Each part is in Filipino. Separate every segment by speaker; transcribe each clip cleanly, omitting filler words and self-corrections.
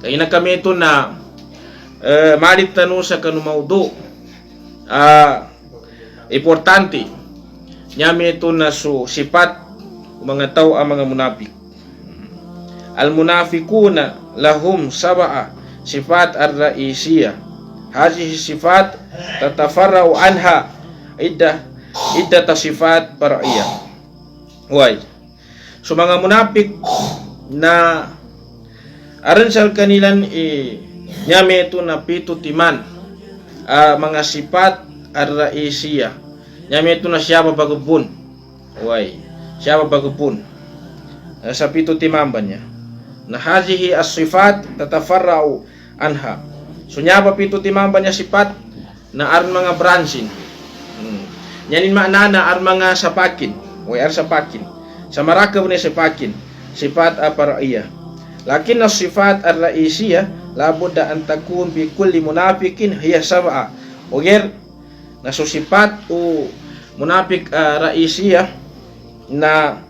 Speaker 1: Kaya na kami ito na malit tanu sa kanumaudo importante nyami ito na su sifat mga tao ang mga munafik. Al munafikuna lahum sab'a sifat ar-ra'isiyah. Hadhihi sifat tatafarra'u anha iddat sifat far'iyah. Why? So mga munafik na aron sa kanilang nyami ito na pitutiman mga sifat ar-ra'isiyah. Nyami ito na siya babagubun. Why? Siya babagubun. Sa pitutiman ba niya? Na hadhihi as-sifat tatafarra'u anha. So nya ba pitutiman ba niya sifat na aron mga branching. Nyanin maanana ar mga sapakin. Why ar sapakin? Sa marakaw ni sapakin. Sifat apara'iyah. Lakin as-sifat ar-ra'isiyah labudda an takun bi kulli munafikin hiya sab'a. Oger na so sifat o munafik ra'isiyah na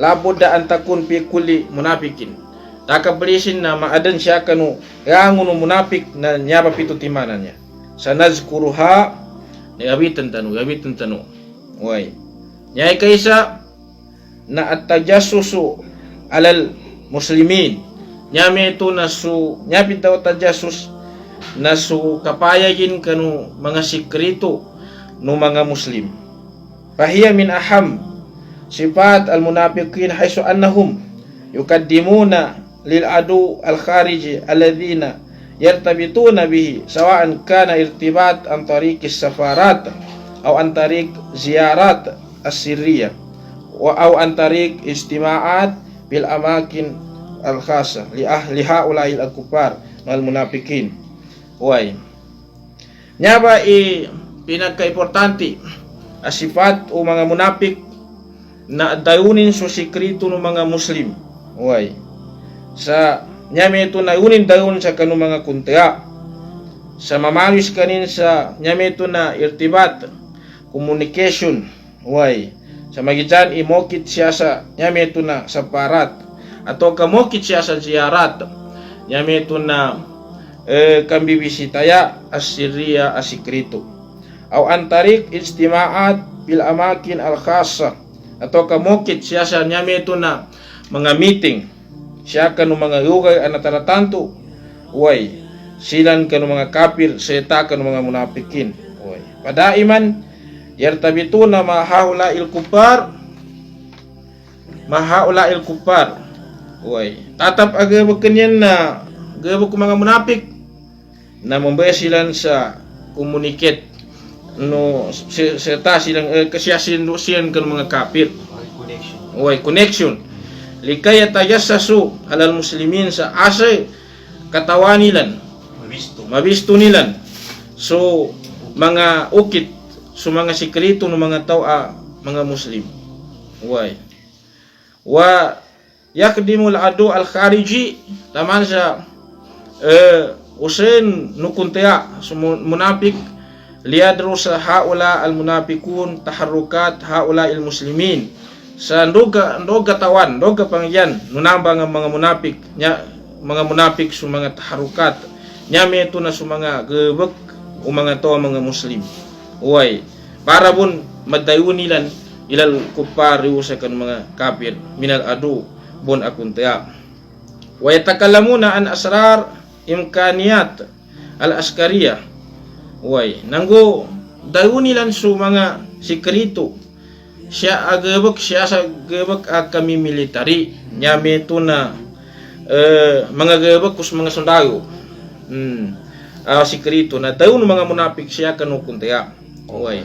Speaker 1: labudda an takun bi kulli munafikin. Takabalisin na maadan siya kanu yangun munafik na nyaba pitutimanan niya. Sa nazkuruha gabitan tanu. Oy. Nyai kaysa na at-tajassusu alal muslimin. Nyami ito na su nyapit daw tajassus na su kapayagin kanu mga sikrito no mga muslim. Fahiya min aham sifat al-munafiqin haythu annahum yuqaddimuna lil adu al-khariji alladhina yartabituna bihi sawa'an kana irtibat an tariqis safarat aw an tariq ziyarat as-sirriyah aw an tariq istima'at bil amakin al-khasa li ahli haula'il al-kuffar wal munafiqin. Why? Nyaba pinagka-importante asifat o mga munafik na dayunin so sikrito ng mga muslim. Why? Sa nyami ito na unin dayon sa kanu mga kuntiya. Sa mamawis kanin sa nyami ito na irtibat, communication. Why? Sa magitan imokit siya sa nyami ito na sa parat. Ato kamokit siya sa ziyarat. Nyami ito na kambibisitaya as-sirriya as-sikrito. Aw antarik istimaat bil amakin al-khassa. Ato kamokit siya sa nyami ito na mga meeting. Siya kanu mga yugay anataratanto. Uy, silan kanu mga kafir, seta kanu mga munafikin. Uy, padaiman yartabituna mahaula il kuffar. Uy, tatap agabag kanyan na agabag mga munafik na mambaya silan sa communicate no seta silang kasyasin kanu mga kafir. Uy, connection. Likaya tajassasu halal muslimin sa asay katawan nilan mabisto nilan so mga ukit so mga sikrito ng mga tao mga muslim. Why? Wa yakdimul adu al khariji taman sa usen nukuntiya so munafik liyadru sa haula al munafikun taharrukat haula al muslimin sa ndoga tawan ndoga pangyan nunamba nga mga munafik nya mga munafik sa mga taharukat nyame ito na sa mga gebek o mga to mga muslim. Uy, para bun madayun nilan ilal kuffar sa kan mga kafir minal adu bon akuntaya. Wa yatakalamuna an asrar imkaniyat al askariyah. Uy, nanggo dayun nilan sa mga sikrito siya agabak siya sa gabak kami military nyame ito na mga gabak kus mga sundalo sikrito na daw ng mga munafik siya kanukuntaya. Uy,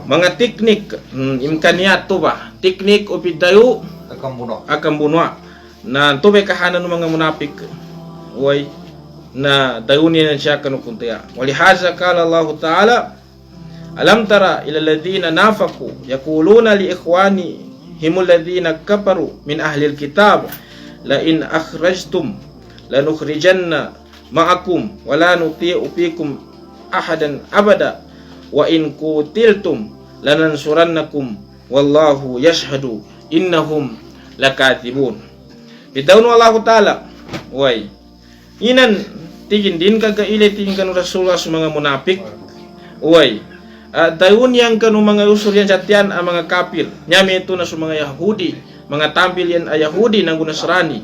Speaker 1: mga teknik imkaniyat to ba teknik o pidayo akam bunwa na tubay kahanan ng mga munafik. Uy, na dayunin siya kanukuntaya. Walihaza kala Allah Ta'ala alam tara ila alladhina nafaqu yaquluna li ikhwanihim alladhina kafaru min ahli alkitab la in akhrajtum lanukhrijanna ma'akum wa la nuti'u fikum ahadan abada wa in qutiltum lanansurannakum wallahu yashhadu innahum lakatibun. Bitaw Allah Ta'ala. Way inan tigin din kagaile tigin kanu Rasulullah sa mga munapik. Uway. Dayun yang kanu mga usur yan jatian ang mga kafir. Nyami ito na sa mga Yahudi, mga tampil yan ay Yahudi ng Nasrani.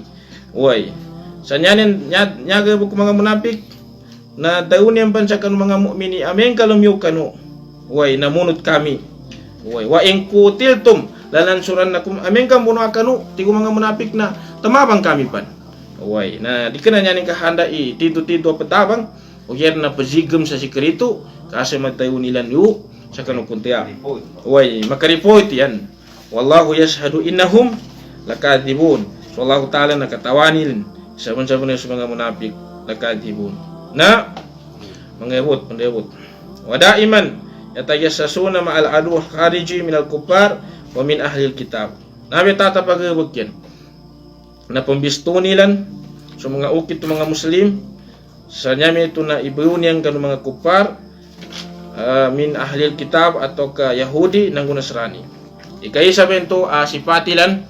Speaker 1: Uway. Sa nyanin nyaga buku mga munapik na dayun yang bansa kanu mga mukmini amen kalumyo kanu. Uway namunot kami. Uway. Wa in kutiltum lalansuran nakum amen kam buno kanu tigo mga munapik na tamabang kami pan. Uway. Na di kana nyanin kahandai tito petabang ugyar na pazigam sa sikrito kasi magtayo nilan yu sa kanukuntiya. Uway, makaripot yan. Wallahu yashhadu innahum lakadibun. So Allah Ta'ala nakatawanil sa sabon sa mga munafik lakadibun. Na mangayabot, pandayabot. Wadaiman yatayassasuna ma'al adu khariji minal kuffar wa min ahlil kitab. Nabi tatapagabot yan. Na pambisto nilan sa mga ukit mga muslim sa nyami ito na ibayunyang kanu mga kuffar min ahlil kitab atau ke Yahudi ng Nasrani. Ikaisa bento sipatilan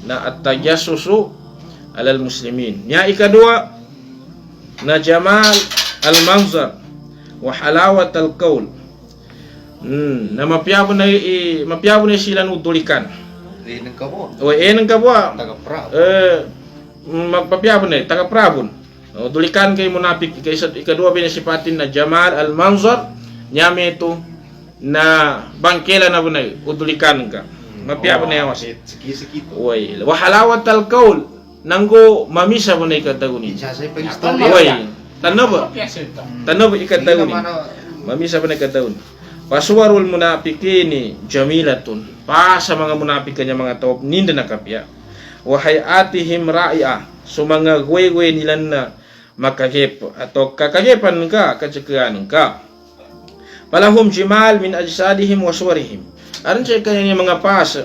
Speaker 1: na at-tajassusu alal muslimin. Nya ikadua na jamal al-manzar wa halawat al-qaul. Na mapiabo na sila nutulikan.
Speaker 2: Eneng kabo.
Speaker 1: O eneng kabo.
Speaker 2: Taga-prab.
Speaker 1: Magpapiabo na taga-prabon. Tulikan kay munafik ikadua binasipatin na jamal al-manzar nyame ito na bangkela na bunay utulikan ka mapiapa na yawas
Speaker 2: Sikit-sikit.
Speaker 1: uy wahalawat al kaul nanggo mamisa bunay kataguni uy tanob ikataguni mamisa bunay kataguni paswarul munafikini jamilatun pa sa mga munafik kanya mga tawab ninda nakapya wa hayatihim ra'iah so mga gwe nila na makagep atau kakagepan ka katsakayan ka palahum jimal min ajsadihim wa suwarihim. Aron sa kanyan mga pas.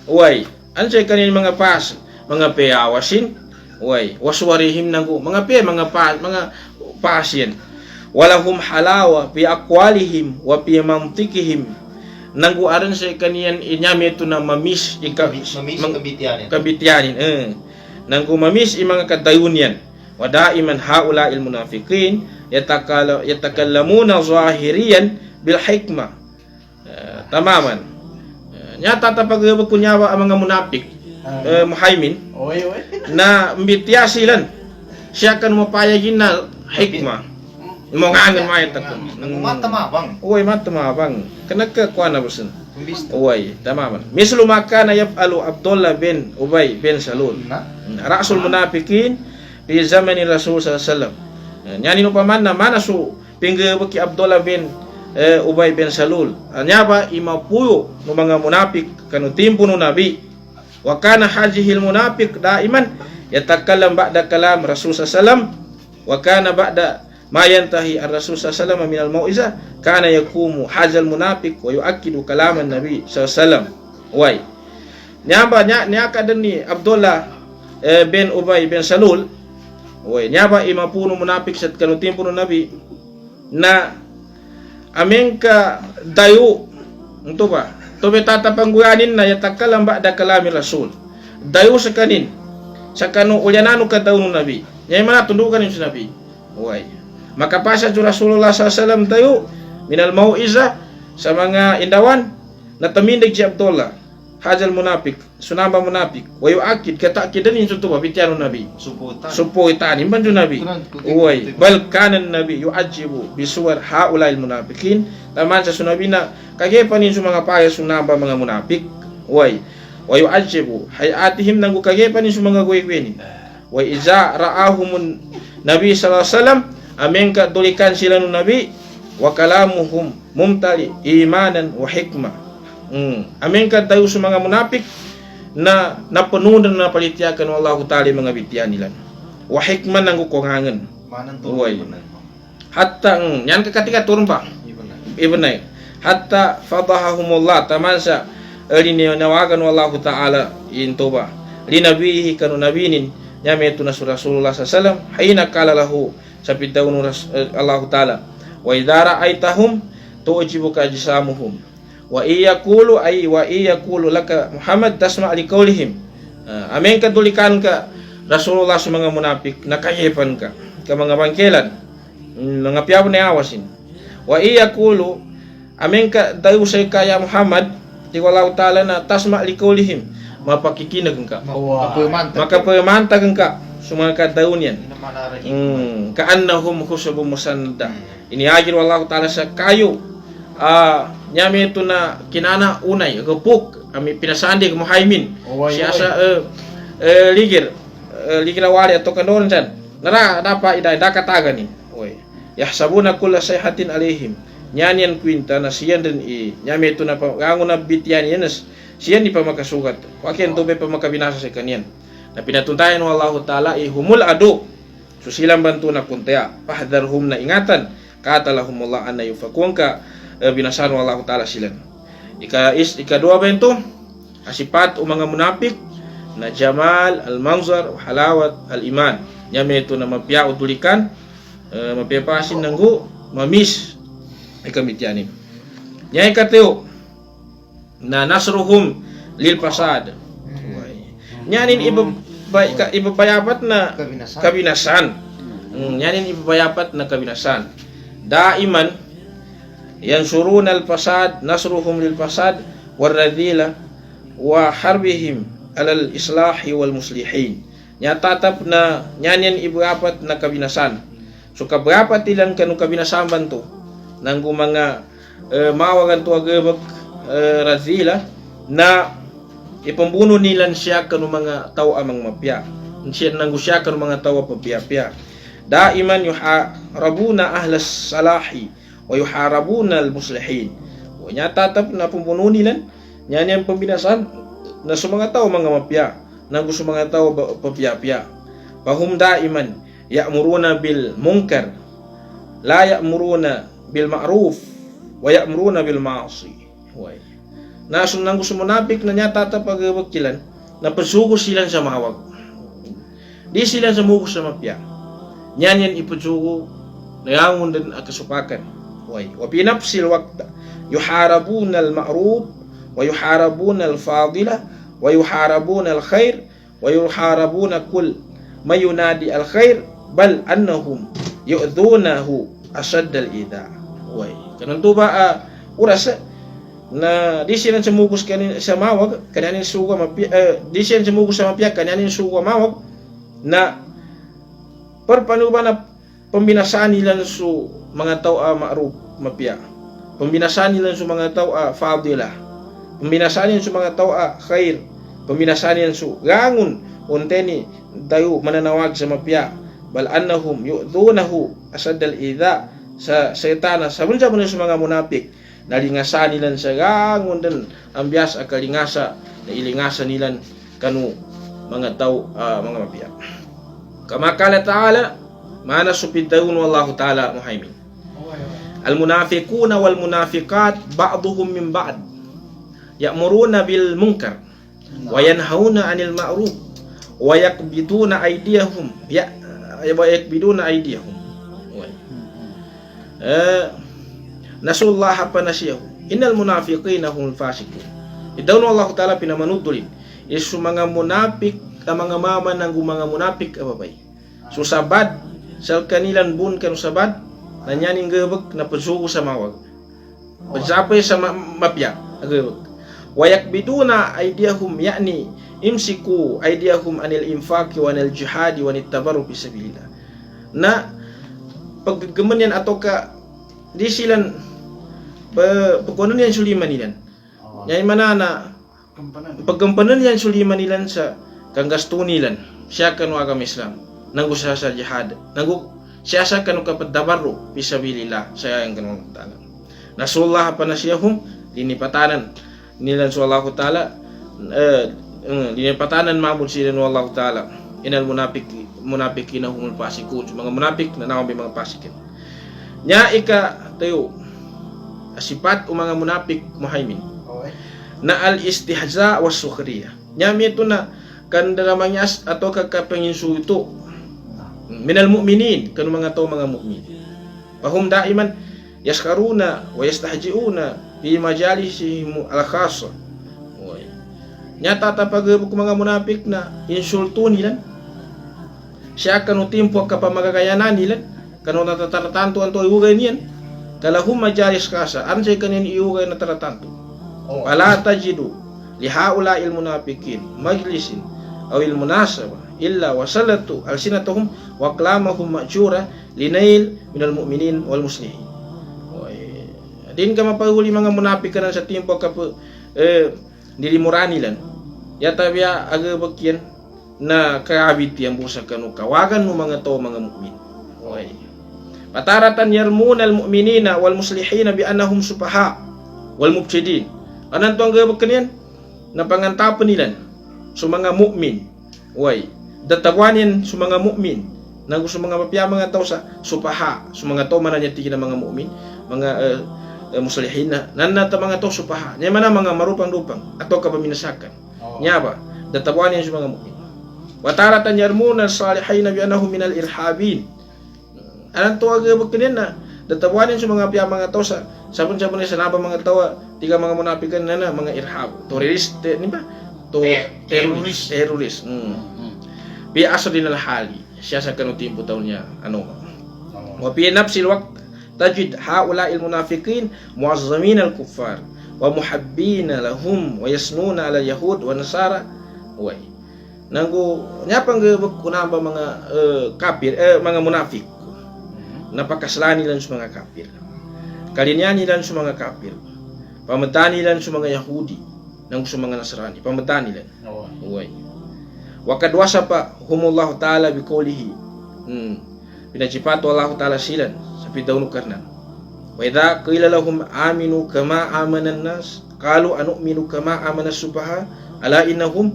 Speaker 1: Uy, aron sa kanyan mga pas, mga peawasin. Uy, wa suwarihim nanggo mga pasien. Walahum halawa fi aqwalihim wa fi mantiqihim. Nanggo aron sa kanyan inyami ito na mamis kabityanin. Nanggo mamis mga kadayunian. Wadaiman haula il munafiqin yatakallamuna zahiriyan bil hikmah. Tamaman. Nya tatapagabag kunyawa ang mga munafik muhaimin na mbitya silan siya kan mapayagin na hikmah mo ngangan mayan takon
Speaker 2: Matamabang.
Speaker 1: uy matamabang kanaka kuana bosen uy tamaman mislu maka na yafalu Abdullah bin Ubay bin Salul rasul munafikin di zamani Rasul sallallahu alaihi wasallam. Nyani no paman na mana su pingge baki Abdullah bin Ubay bin Salul. Nya ba imapuyo no mga munafik kanu timpo no nabi. Wa kana hajihil munafik daiman yatakallam ba'da kalam Rasul sallallahu alaihi wasallam wa kana ba'da ma yantahi ar-Rasul sallallahu alaihi wasallam min al-mau'izah kana yakumu hajal munafik wa yu'akkidu kalaman nabi sallallahu alaihi wasallam. Wai. Nya kaden ni Abdullah bin Ubay bin Salul. Uy, nyaba imapuno munafik sa kanutimpo ng Nabi na aming ka dayo ito ba? Ito ba tatapangguyanin na yatakalang ba'da kalami Rasul dayo sa kanin sa kanu ulyanano ka dayo ng Nabi nyay manatundukan yung sa Nabi. Uy, makapasa jo Rasulullah SAW dayo minal mau'iza sa mga indawan na tamindig si Abdullah hajal munafik sunamba munafik wa yu'akid katakidan yung tutuba bityano Nabi supuitan imban jo Nabi uy bal kanan Nabi yu'ajibu bisuwar haula'il munafikin taman sa sunabi na kagepanin sa mga paya sunamba mga munafik uy wa yu'ajibu hayatihim nanggo kagepanin sa mga guwegweni wa iza ra'ahumun Nabi sallallahu alaihi wasallam amen ka dulikan sila ng Nabi wa kalamuhum mumtali imanan wa hikmah. Amin ka tayo sa mga munafik na napununan na palityakan ng Allah Ta'ala mga bityan nila. Wa hikman ng kukungangan. Uy. Hatta, yan katika turun pa. Ibn na hatta fadahahumullah taman sa linawagan ng Allah Ta'ala into ba. Linabihi kanu nabinin nyame ito na Rasulullah SAW hayna kalalahu sa pitaw ng Allah Ta'ala. Wa idara ay tahum tuujibu ka jisamuhum. Wa iyakulu laka Muhammad tasma' liqaulihim. Amin kadulikan ka Rasulullah sa mga munafik nakahipan ka. ka mga bangkelan mga piyaw na awasin wa iyakulu amin ka daw say kaya Muhammad ti wallahu taala na tasma liqaulihim mapakikinag ka makapamantag ka sumanga kadaun yan kaannahum khusubun musannada iniagir wallahu taala sa kayo nyami ito na kinana unay gupuk ami pinasandi ka Muhaimin siya sa ligir wali atau kanoon dyan nara napa iday dakataga ni oy yahsabuna kulla sayhatin alaihim nyanyan kwinta na siyan din nyami ito na pangango na bityan yan siyan di pa makasugat wakin to pa makabinasa sa kanyan na pinatuntayan ng Allah Ta'ala humul adu so silang bantu na kuntaya pahadarhum na ingatan katalahumullah anna yufakuan ka binasan ng Allah Ta'ala silan ikadua ba ito asipat o mga munapik na jamal, al-manzar, halawat, al-iman nyami ito na mapya o tulikan mapiapasin ng mamis ikamit yanin nyay kateo na nasruhum lil fasad nyanin ibabayapat na kabinasan nyanin ibabayapat na kabinasan daiman yansuruna al fasad nasruhum lil fasad waradila wa harbihim alal islahi wal muslihin nyatatap na nyanin ibayapat na kabinasan so kabrapat ilan kanong kabinasan banto nang mga mawagan to agabak razila na ipambuno nilan siya kanong mga tao amang mapya siya nang siya kanong mga tao papya-pya daiman yuharabuna ahlas salahi wa yuharabuna al muslihin o nya tatap na pambuno nilan nya yang pembinasan na sa mga tao mga mapya nang gusto mga tao papya-pya pahum daiman ya'muruna bil munkar la ya'muruna bil ma'ruf wa ya'muruna bil ma'asi na nang gusto munapik na niya tatapagwakilan na pagsugo sila sa mahawag di sila sa mugos sa mapya nyan ipagsugo nayangon din at kasupakan wa pinapsil waqta yuharabuna al ma'ruf wa yuharabuna al fadila wa yuharabuna al khair wa yuharabuna kull may yunadi al khair bal annahum yu'dhunahu asad al ida kanang tuba oras na di sila sumugos kanin sa mawag kananin suga mapya di sila sumugos sa mapya kananin suga mawag na perpanuba na pembinasaan nila su mga tao ma'ruf mapya pembinasaan nila su mga tao fadila pembinasaan nila su mga tao khair pembinasaan nila su gangun unteni dayo mananawag sa mapya bal annahum yu'dhunahu asad al idha sa setana sa bunja sa mga munapik nalingasan nilan sa gangon din ang bias akalingasa na ilingasa nilan kanu mga tao mga mapya kama kala ta'ala mana supidawun wallahu ta'ala Muhaimin al munafiquna wal munafiqat ba'duhum min ba'd ya'muruna bil munkar wa yanhauna 'anil ma'ruf wa yaqbiduna aydiyahum nasullaha panasiyahu innal munafiqina humul fasiqun idaw no Allah Ta'ala pinamanudulin isu mga munapik mga mama ng mga munapik ababay so sabad sal kanilan bun kanu sabad nanyaning gebek na pagsugo sa mawag pagsapay sa mapya gebek wayak biduna aydiyahum yakni imsiku aydiyahum anil infaqi wa anil jihadi wa anit tabarru fi sabilillah na paggemen yan atau ka di silan pagkunan yan suliman nilan yan mana na paggampanan yan suliman nilan sa kanggasto nilan siya kanu agama Islam nanggo siya sa jihad nanggo siya sa kanu kapadabarro fisabilillah saya yang kanu ta'ala nasullah panasiyahum dinipatanan nilan su Allah Ta'ala dinipatanan mabud sila nu Allah Ta'ala inal munafiqina humul fasiqun mga munafik na naon mga pasikin nya ika tayo asipat o mga munafik Muhaimin na al istihza was sukhriya nya mito na kandaramanyas ato kakapanginsulto minal mu'minin kanu mga tao mga mu'min pahum daiman yaskaruna wa yastahjiuna fi majalisihim al khassa nya tatapag mga munafik na insulto nila siya kanu timpo kapamagakayanan nila kanu nataratanto anto iugay niyan kalahum majalis kasa ansay kanin iugay na taratanto wala tajidu lihaula ilmunafikin majlisin aw ilmunasaba illa wasalatu alsinatuhum wa klamahum ma'jura linail minal mu'minin wal muslimin. Din ka mapahuli mga munapik ka sa timpo ka nilimurani lan yata biya aga bakyan na kaabiti ang busa kanu kawagan mo mga to mga mu'min. Pataratan yarmuna al mu'minina wal muslihina bi annahum sufaha wal mubtidin. Anan to ang gabak kanyan na pangantapan nilan sa mga mu'min. Datagwanin sa mga mu'min na gusto mga mapya mga tao sa supaha sa mga tao mananyati na mga mu'min mga muslihin na nanata mga tao supaha nya mana mga marupang-rupang ato ka paminasakan nya ba datagwanin sa mga mu'min wa taratan yarmuna salihin bi annahum minal irhabin anan to aga bakinen na datagwanin sa mga pya mga tao sa sabon-sabon sa naba mga tao tiga mga munafikan na mga irhab teroriste ni ba to terrorist bi asrin al hali siya sa kanong timpo taon niya wa fi nafsil waqt tajid haula al munafiqin muazzamin al kuffar wa muhabbina lahum wa yasnuna ala yahud wa nasara nanggo nyapang kunamba mga kafir mga munafik napakaslani lan sa mga kafir kalinyani lan sa mga kafir pamatani lan sa mga yahudi nang sa mga nasrani pamatani lan Wakad wasapa humullahu ta'ala biqaulihi pinajipato Allah ta'ala silan sa pidawno karna wa idza qila lahum aminu kama amana an-nas qalu anu'minu kama amana as-sufaha ala innahum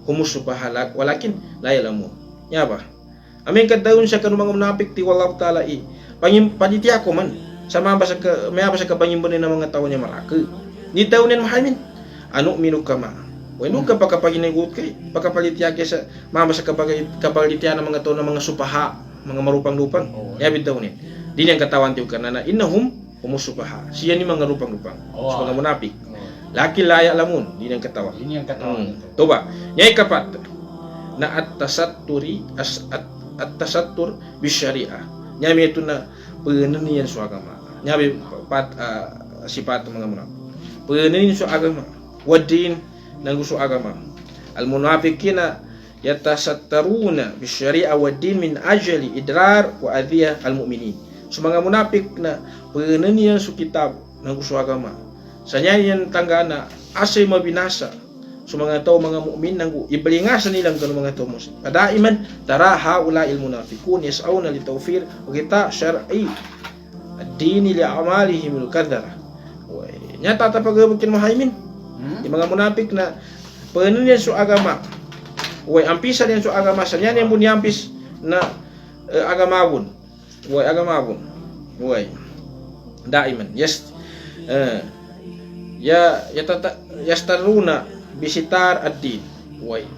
Speaker 1: humus sufaha walakin la ya'lamun nya ba amin kadawon siya kanu mga munafik ti wallahu ta'ala paniti ako man sama ba sa may ba sa kabangimban ng mga tao niya maraka ni dawnen mahamin anu'minu kama Weno ka pagkapaginagot kay pagkapalitya kay sa mama sa kapalitya ng mga to ng mga supaha, mga marupang-lupang. Yabi daw ni. Di niyang katawan tiyo kanana innahum humusupaha. Siya ni mga rupang-lupang. Sa mga munapik. Laki laya lamun, di niyang katawan.
Speaker 3: Di niyang katawan.
Speaker 1: Toba. Nyay kapat na at-tasattur bi syariah. Nyami ito na pagniyan sa agama. Nyami sifat mga munapik. Pagniyan sa agama. Wadin ng gusto agama al-munafiqina yatasattaruna bisyari'a wa din min ajli idrar wa adhiya al-mu'minin so mga munafik na pagniyan sa kitab ng gusto agama sa niyan tanggana asay mabinasa so mga tao mga mu'min nang ibalingasan nilang kanang mga tao muslim padaiman tara haula al-munafiqun yas'auna li tawfir wa kita syar'i ad-din li a'malihim al-kadara nya tatapagabukin mahaimin di mga munafik na pagniyan sa agama ampisan yan sa agama sa niyan yung bunyampis na agamawon daiman yastaruna bisitar ad-din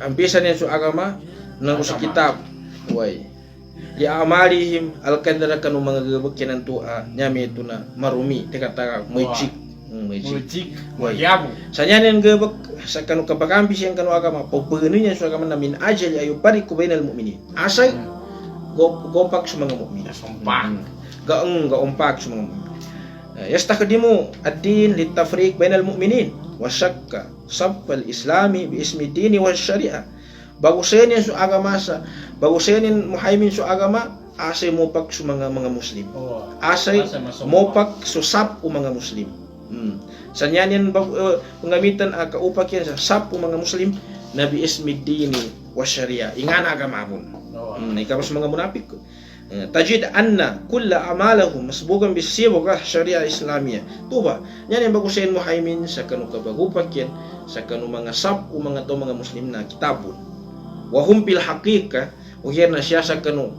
Speaker 1: ampisan yan sa agama ng sa kitab li amalihim al-kadara kanu mga gabagkinan tu'a nyami ito na marumi tikataka magic
Speaker 3: Yabu.
Speaker 1: Sanya yang gebek sa kanu kapakampis yang kanu agama pagpagniyan sa agama namin ajali ayu pariku bainal mu'minin asay gopak sa mga mu'min gaumpak sa mga mu'min yastakdimu ad-din litafriq bainal mu'minin wa shakka saffal islami bi ismi dini wa syariah bagusenin sa agama sa bagusenin muhaimin sa agama asay mopak sa mga muslim asay mopak sa sap o mga muslim sa nyanyan pangamitan kaupak yan sa sapo mga muslim na bi ismi dini wa syariah ingan agama mon ikaw sa mga munafik tajid anna kulla amalahum masbugan bi sibagah syariah islamiyah tuba yan yung bagusin muhaimin sa kanu kabagupak yan sa kanu mga sapo mga to mga muslim na kitabon wa hum bil haqiqah o yan na siya sa kanu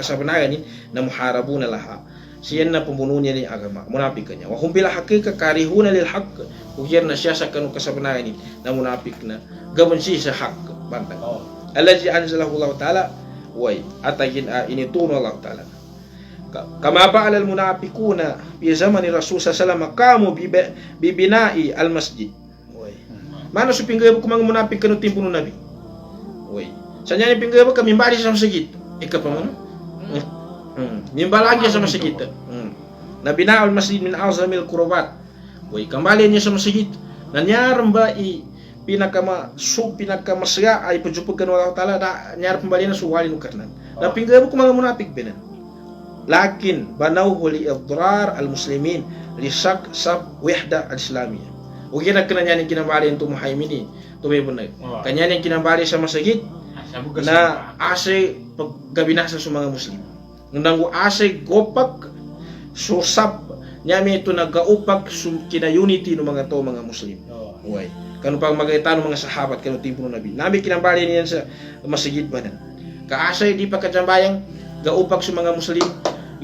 Speaker 1: kasabanagan na muharabuna laha siyan na pembunuh niya ni agama munafik kanya wa hum bil haqiqa karihuna lil haqq uyan na siya sa kanu kasabanagan ni na munafik na gabenci sa hak bantang allazi anzalahu Allah taala wa atayin ini tunu Allah taala kama ba'al al munafiquna bi zamani rasul sallallahu alaihi wasallam kamu bi bina'i al masjid mana supingga ko mga munafik kanu timpuno nabi Sa niya ni pinggir ka mimbali sa masjid. Ika pa mo. Mimbalagi sa masjid. Na binaul masjid min azamil qurbat. Way kembali niya sa masjid. Nanyaram ba pinakamasya ay pajupagkan Allah Ta'ala na nyar pembalian suwali nukarnan. Na pinggir ko mga munafik benan. Lakin banaw li idrar al-muslimin li shak sab wahda al-islamiyah. Ugi na kananya ni kinambali itu muhaimini to may bunay. Kanya ni kinambali sa masjid na ase paggabinasa sa mga muslim. Nang ase gopak susap nyami ito nagaupak kina unity ng mga to mga muslim. Uy. Kanu pang magaitan ng mga sahabat kanu timpo ng nabi. Nabi kinambali niyan sa masjid banan. Kaasay di pa kajambayang gaupak sa mga muslim.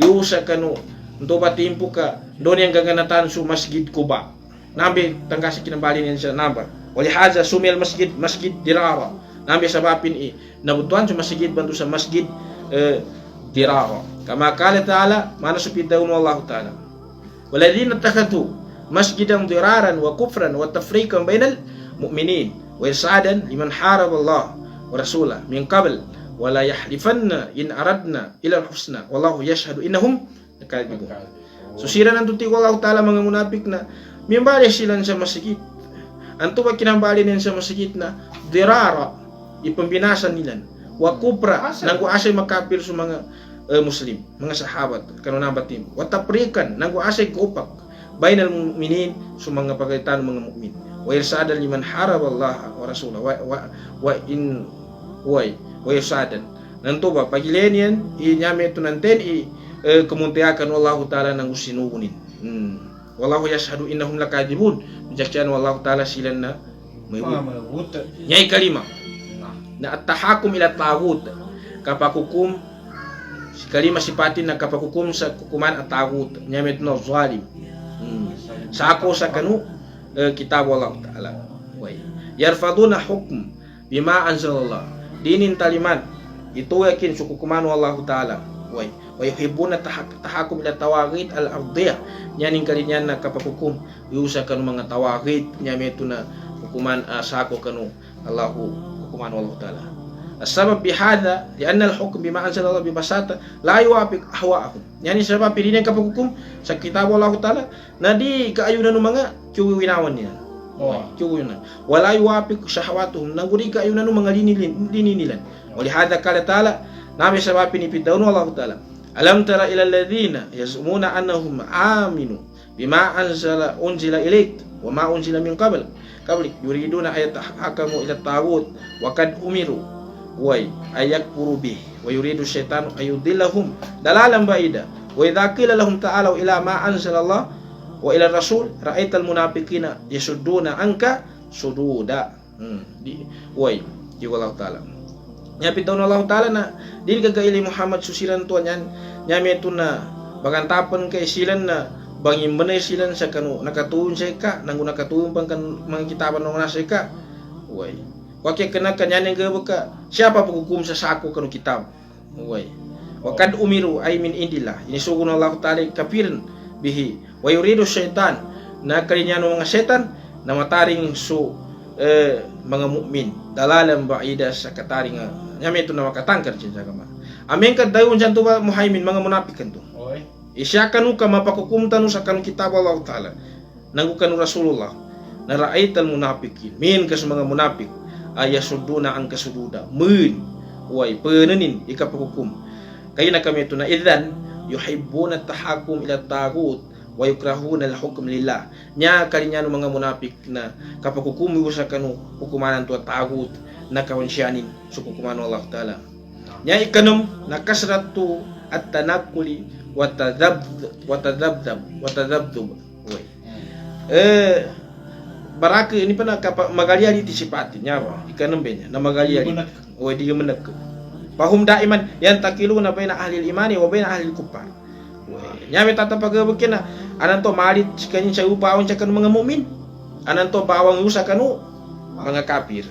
Speaker 1: Yusa kanu ndo ba timpo ka doon yang gaganatan sa masjid Quba. Nabi tangkasi kinambali niyan sa namba. Walihaza sumil masjid Dirara. Nabi sabapin nabutuan sa masjid bantu sa masjid Dirara. Kama qala ta'ala mana supid daun Allah Ta'ala. Waladina takhatu masjidan diraran wa kufran wa tafriqan bainal mu'minin wa irsadan liman haraba Allah wa rasulah min qabl wa la yahlifanna in aradna ila al-husna wallahu yashhadu innahum lakadzibun. Susira ng tuti ko Allah Ta'ala mga munafik na mimbali sila sa masjid. Anto ba kinambali niyan sa masjid na dirara ipambinasan nila wa kupra nang asay makapir sa mga muslim mga sahabat kanuna batim wa tafriqan nang asay kupak bainal mu'minin sa mga pagaitan ng mga mukmin wa irsadan liman haraba Allah wa rasulah wa irsadan nanto ba pagilenian inyame tunanten kemuntiakan Allah Ta'ala nang usinuunin wallahu yashhadu innahum lakadzibun bijakjan wallahu Ta'ala silan na may nyai kalima na at-tahakum ila taghut kapakukum kalima sipatin na kapakukum sa kukuman at taghut nyame no zalim. Sako sa kanu kitab Allah Ta'ala. Way. Yarfaduna hukm bima anzalallah. Dinin taliman itu yakin sukukuman Allah Ta'ala. Way. Wa yuhibbuna tahakum ila tawagit al-ardiyah. Nyaning kalinyan na kapakukum yusa kanu mga tawagit nyame ito na hukuman sako kanu Allahu hukuman Allah Ta'ala. السبب بهذا لأن الحكم بما أنزل الله ببساطة لا يوافق أهواءهم. Yani sebab pilihan kapakukum sa kitab Allah Ta'ala na di kaayunan ng mga kiwinawan nila. Kiwinawan. Wala yuwafiq syahwatuhum nang di kaayunan ng mga lininilan. Walihada qala Ta'ala nabi sebab pinipitaw Allah Ta'ala. Alam tara ila alladhina yazumuna annahum aminu bima unzila ilaik wa ma unzila min qablik yuriduna ayatahakamu ila taghut wa kad umiru way ayakfuru bih wa yuridu syaitanu ayudillahum dalalan ba'ida wa idza qila lahum ta'alu ila ma anzalallah wa ila rasul ra'aital munafiqina yasudduna anka sududa way di Allah Ta'ala nyapitaw Allah Ta'ala na dili kagaili Muhammad susiran tuan yan nyame ito na bagantapan kay silan na bangin manay silan sa kanu nakatuon sa ka nang nakatuon pang kan mga kitaban ng nasa ka way wakya kena kanyan yang ka siapa penghukum sa sako kanu kitab way wakad umiru ay min indillah ini sugun Allah Ta'ala kafirin bihi wa yuridu syaitan na kalinya ng mga setan na mataring su mga mukmin dalalan ba'ida sa kataring nyame ito na makatangkar dyan sa kama amin ka dayon dyan to ba muhaimin mga munafik kan to isya kanu ka mapakukum tanu sa kanu kitab Allah Ta'ala nang kanu Rasulullah na ra'aital munafikin min ka sa mga munafik ayasuduna ang kasududa mun way penenin ikapakukum kaya na kami ito na idan yuhibbuna tahakum ila taghut wa yukrahuna al-hukm lillah nya kalinya ng mga munafik na kapakukum sa kanu hukumanan to taghut na kawansyanin sa hukuman Allah Ta'ala nya ikanum nakasratu at-tanakuli wa tadabdab way baraka ini pa na magalia di tisipati nya ba ikanum benya na magalia o di menek pahum daiman yan takiluna baina ahli imani wa baina ahli kufar nya me tata pagabukin na ananto malit kanyin sa upaon sa kanu mga mukmin ananto bawang usa kanu mga kafir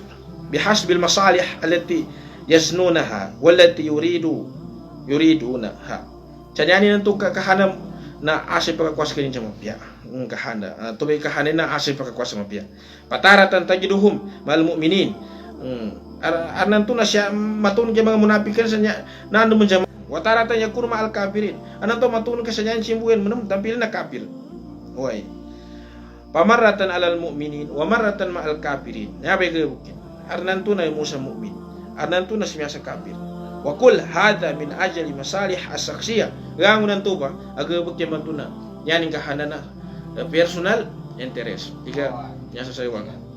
Speaker 1: bihasbil masalih allati yasnunaha wallati yuridunaha chanyani nanto kakahanam na asay pagkakwas kanyin sa mapya kahanda tubay kahanin na asay pagkakwas sa mapya pataratan tajiduhum mal mu'minin Arnan tu na siya matun kay mga munafikan sa nya nando man siya wataratan yakun ma al kafirin. Anan to matun ka sa nya simbuyan mo tampil na kafir. Oy. Pamaratan alal mu'minin wa maratan ma al kafirin. Yabe ke bukin. Arnan tu na mo sa mu'min. Arnan tu na siya sa kafir. Wa kul hadha min ajali masalih as-shakhsiyah. Gangunan to ba aga bukin man tu na. Yaning kahanana personal interest. Tiga nya sa saywang.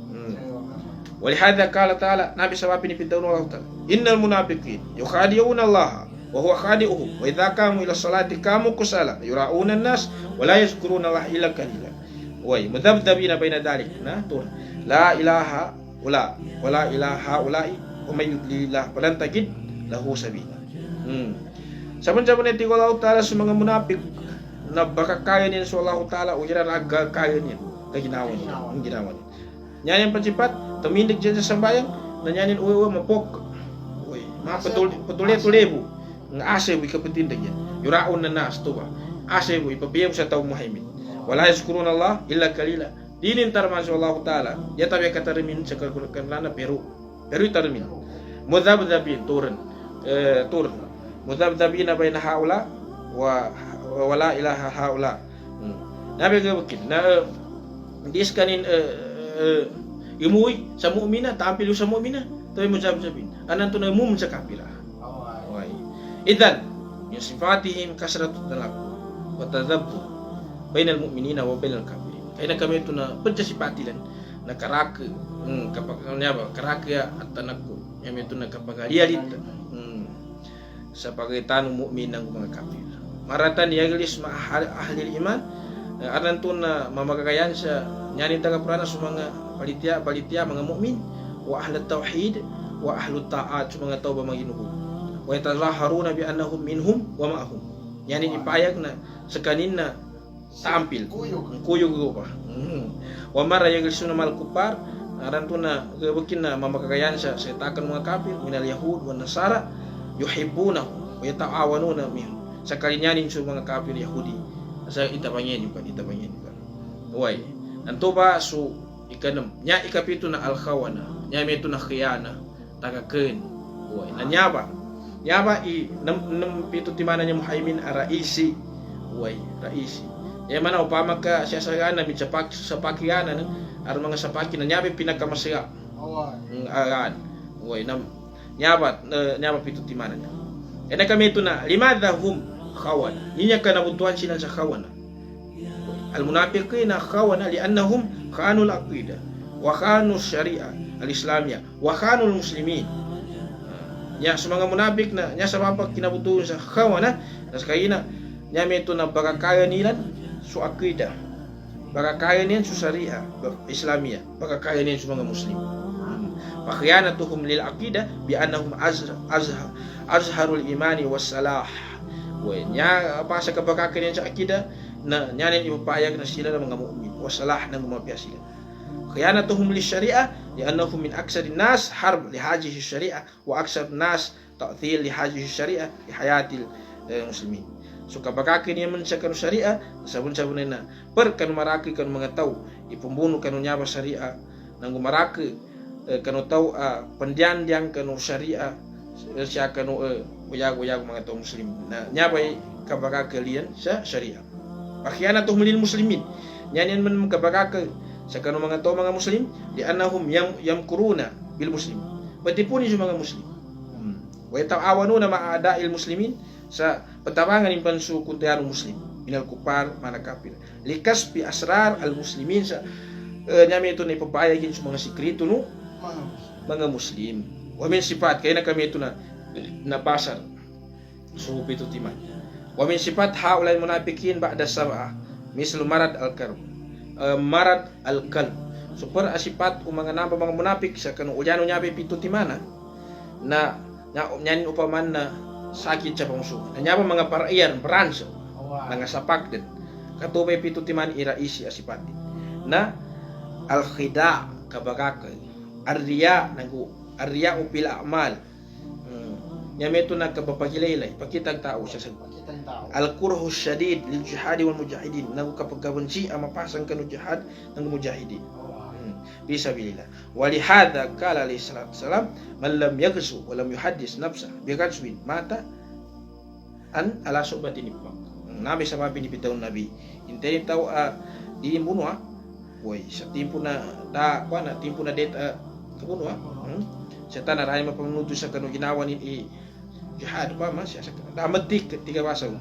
Speaker 1: ولهذا قال تعالى نبي سبب pinipintaw Allah Ta'ala innal munafiqin yukhadi'una Allah wa huwa khadi'uhum wa idza qamu ila salati qamu kusala yura'una an-nas wa la yazkuruna Allah illa qalila wa mudhabdhabina baina dhalik na tur la ilaha ula wa la ilaha ulai wa may yudlilillah falan tajid lahu sabila. Saban-saban iti ko Allah Ta'ala sa mga munafik na baka kaya niya sa Allah Ta'ala o yara raga kaya niya kaginawa niya ang ginawa niya nyanyan pancipat tumindig dyan sa sambayang nanyanin uwe mapok uy mga patuli-tulibo ng asew ikapatindag yan yuraon na nas to ba asew ipapiyam sa tao muhaimin wala yaskurun Allah illa kalila dinin tarman sa Allah Ta'ala yatabi katarimin sa kanlana pero itarimin mudhabdhabin turun mudhabdhabina bayna haula wa wala ilaha haula nabi gawakin na dis kanin imuwi sa mu'mina tampil sa mu'mina tayo mo sabin anan to na mum sa kafira okay idan yung sifatihim kasratut talaq wa tadhabbur bainal mu'minina wa bainal kafirin kaya na kami ito na pagsasipatilan na karaka kapag ba karaka at tanako kami ito na kapag realita sa pagitan ng mu'min ng mga kafir maratan yaglis ma ahli iman anan to na mamagagayan sa nyanin taga-purana sa mga palitya mga mu'min wa ahlut tauhid wa ahlut ta'at sa mga tao ba mga Ginoo wa yatazaharuna bi annahum minhum wa ma'ahum nyanin ipayag na sa kanin na tampil kuyog pa wa mara yaglisuna mal kupar aran to na gawakin na mamagagayan sa takan mga kafir minal yahud wa nasara yuhibbunahu wa yata'awanuna minhum sa kalinyanin sa mga kafir yahudi sa itabangin yung Uy, nanto ba so ikanam nya ikapito na al-khawana nya meto na khiyana tagaken uy nanyaba i nam pito timana nya muhaimin araisi uy raisi ya mana upama ka siya sagana mit sa pakiyana ar mga sapaki na nyabe pinakamasya agan uy nam nyaba pito timana nya ena kami ito na limadha hum khawana ninya kanabutuan sila sa khawana المنافقين خونوا لأنهم خانوا العقيدة وخانوا الشريعة الإسلامية وخانوا المسلمين nya sa mga munafik na nya sa mga kinabutuhan sa khawana nas kayina nya meto na bagakaya nilan su aqida bagakaya niyan su syariah Islamiyah bagakaya niyan su mga muslim fakhiyanatuhum lil aqida bi annahum azharul imani was salah wa nya apa sa kabagakaya niyan sa aqida na nyanin ipapayag na sila ng mga mu'min o salah ng gumapya sila khiyanatuhum li syariah li'annahum min aksarin nas harb li hajihi syariah wa aksar nas ta'thil li hajihi syariah li hayatil muslimin so kabakakin niya man sa kanu syariah sabun-sabun na per kanu maraki kanu mga tao ipumbuno kanu nya ba syariah nang gumaraki kanu tao pandian-diang kanu syariah siya kanu uyag-uyag mga tao muslim na nya ba kabakakalian sa syariah pakhiyanatuhum lil muslimin nyanyan man magkabagaka sa kanong mga tao mga muslim di annahum yamkuruna bil muslim patipuni sa mga muslim wa yata'awanuna ma'ada'il muslimin sa patabangan ng pansu kuntianong muslim minal kupar mana kafir likas bi asrar al muslimin sa nyami ito na ipapayagin sa mga sikreto no mga muslim wa min sifat kaya na kami ito na napasar so pito timan wa min sifat haulal munafiqin ba'da sab'a mislu marad al-qalb super asipat mga namba mga munafik sa kanu ulyano nyabe pito timana na nyanin upaman na sakit sa pangso na nyaba mga paraian branch mga sapak din katubay pito timan iraisi asipati na al-khida kabagakay ar-riya upil a'mal nyameto nagkapapagilay pakitang tao siya sa al-kurhu syadid lil jihad wal mujahidin nang kapagkabansi ang mapasang kanu jihad ng mujahidin fi sabilillah. Walihada qala alaihi salatu wasalam, man lam yaghzu wa lam yuhaddis nafsa bi ghazwin mata an ala subati nifaq. Nabi sama pinipitaw Nabi. Hintayin tahu di bunuh boy sa timpo na timpo na det kabunuh sa tanan ay mapamunuto sa kanu ginawa ni jihad pa mas siya sa damatik tiga basaw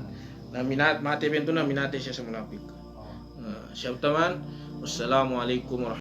Speaker 1: na minat mate bento na minate siya sa munafik. Syam taman. Wassalamualaikum warahmatullahi